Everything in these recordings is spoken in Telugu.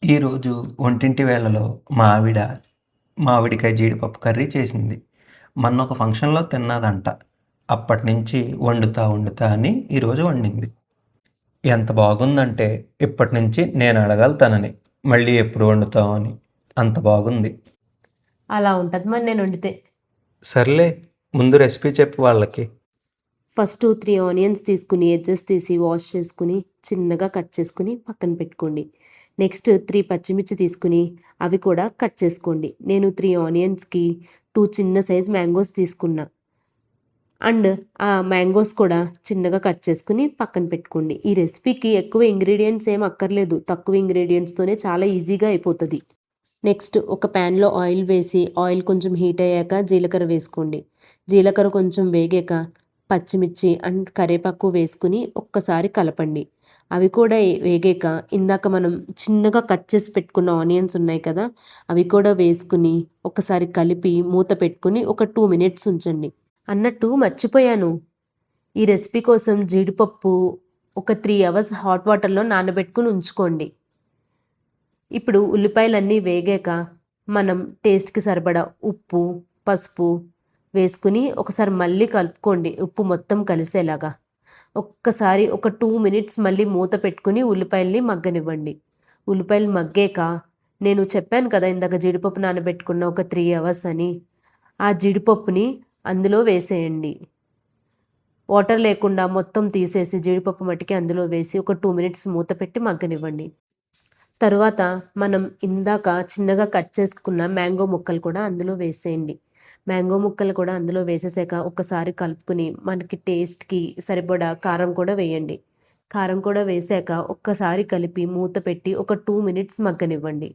ఈరోజు ఒంటింటి వేళలో మా ఆవిడ మామిడికాయ జీడిపప్పు కర్రీ చేసింది. మొన్న ఒక ఫంక్షన్‌లో తిన్నదంట. అప్పటినుంచి వండుతా అని ఈరోజు వండింది. ఎంత బాగుందంటే ఇప్పటినుంచి నేను అడగాలి తనని, మళ్ళీ ఎప్పుడు వండుతావు అని. అంత బాగుంది. అలా ఉంటది మరి నేను వండితే. సర్లే, ముందు రెసిపీ చెప్పు వాళ్ళకి. ఫస్ట్ 3 ఆనియన్స్ తీసుకుని ఎడ్జెస్ తీసి వాష్ చేసుకుని చిన్నగా కట్ చేసుకుని పక్కన పెట్టుకోండి. నెక్స్ట్ 3 పచ్చిమిర్చి తీసుకుని అవి కూడా కట్ చేసుకోండి. నేను 3 ఆనియన్స్‌కి 2 చిన్న సైజ్ మ్యాంగోస్ తీసుకున్నా. అండ్ ఆ మ్యాంగోస్ కూడా చిన్నగా కట్ చేసుకుని పక్కన పెట్టుకోండి. ఈ రెసిపీకి ఎక్కువ ఇంగ్రీడియెంట్స్ ఏం అక్కర్లేదు. తక్కువ ఇంగ్రీడియెంట్స్‌తోనే చాలా ఈజీగా అయిపోతది. నెక్స్ట్ ఒక ప్యాన్‌లో ఆయిల్ వేసి ఆయిల్ కొంచెం హీట్ అయ్యాక జీలకర్ర వేసుకోండి. జీలకర్ర కొంచెం వేగాక పచ్చిమిర్చి అండ్ కరివేపాకు వేసుకుని ఒక్కసారి కలపండి. అవి కూడా వేగాక ఇందాక మనం చిన్నగా కట్ చేసి పెట్టుకున్న ఆనియన్స్ ఉన్నాయి కదా! అవి కూడా వేసుకుని ఒకసారి కలిపి మూత పెట్టుకొని ఒక 2 మినిట్స్ ఉంచండి. అన్నట్టు మర్చిపోయాను. ఈ రెసిపీ కోసం జీడిపప్పు ఒక 3 అవర్స్ హాట్ వాటర్‌లో నానబెట్టుకొని ఉంచుకోండి. ఇప్పుడు ఉల్లిపాయలన్నీ వేగాక మనం టేస్ట్‌కి సరిపడా ఉప్పు, పసుపు వేసుకుని ఒకసారి మళ్ళీ కలుపుకోండి. ఉప్పు మొత్తం కలిసేలాగా. ఒక్కసారి ఒక 2 మినిట్స్ మళ్ళీ మూత పెట్టుకొని ఉల్లిపాయల్ని మగ్గనివ్వండి. ఉల్లిపాయలు మగ్గాక నేను చెప్పాను కదా ఇందాక జీడిపప్పు నానబెట్టుకున్న ఒక 3 అవర్స్ అని. ఆ జీడిపప్పుని అందులో వేసేయండి. వాటర్ లేకుండా మొత్తం తీసేసి జీడిపప్పు మట్టికి అందులో వేసి ఒక 2 మినిట్స్ మూత పెట్టి మగ్గనివ్వండి. తరువాత మనం ఇందాక చిన్నగా కట్ చేసుకున్న మ్యాంగో ముక్కలు కూడా అందులో వేసేయండి. మ్యాంగో ముక్కలు కూడా అందులో వేసేసాక ఒక్కసారి కలుపుకొని మనకి టేస్ట్‌కి సరిపడా కారం కూడా వేయండి. కారం కూడా వేసాక ఒక్కసారి కలిపి మూత పెట్టి ఒక 2 మినిట్స్ మగ్గనివ్వండి.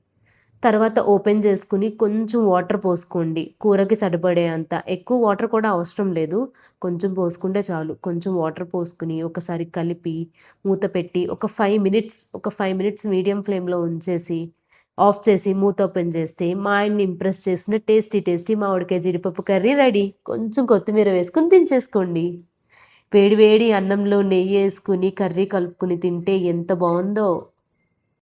తర్వాత ఓపెన్ చేసుకుని కొంచెం వాటర్ పోసుకోండి. కూరకి సరిపడే అంత. ఎక్కువ వాటర్ కూడా అవసరం లేదు. కొంచెం పోసుకుంటే చాలు. కొంచెం వాటర్ పోసుకొని ఒకసారి కలిపి మూత పెట్టి ఒక 5 మినిట్స్ మీడియం ఫ్లేమ్‌లో ఉంచేసి ఆఫ్ చేసి మూత ఓపెన్ చేస్తే మా ఆయన్ని ఇంప్రెస్ చేసిన టేస్టీ మామిడికాయ జీడిపప్పు కర్రీ రెడీ. కొంచెం కొత్తిమీర వేసుకొని దించేసుకోండి. వేడి వేడి అన్నంలో నెయ్యేసుకొని కర్రీ కలుపుకొని తింటే ఎంత బావుందో!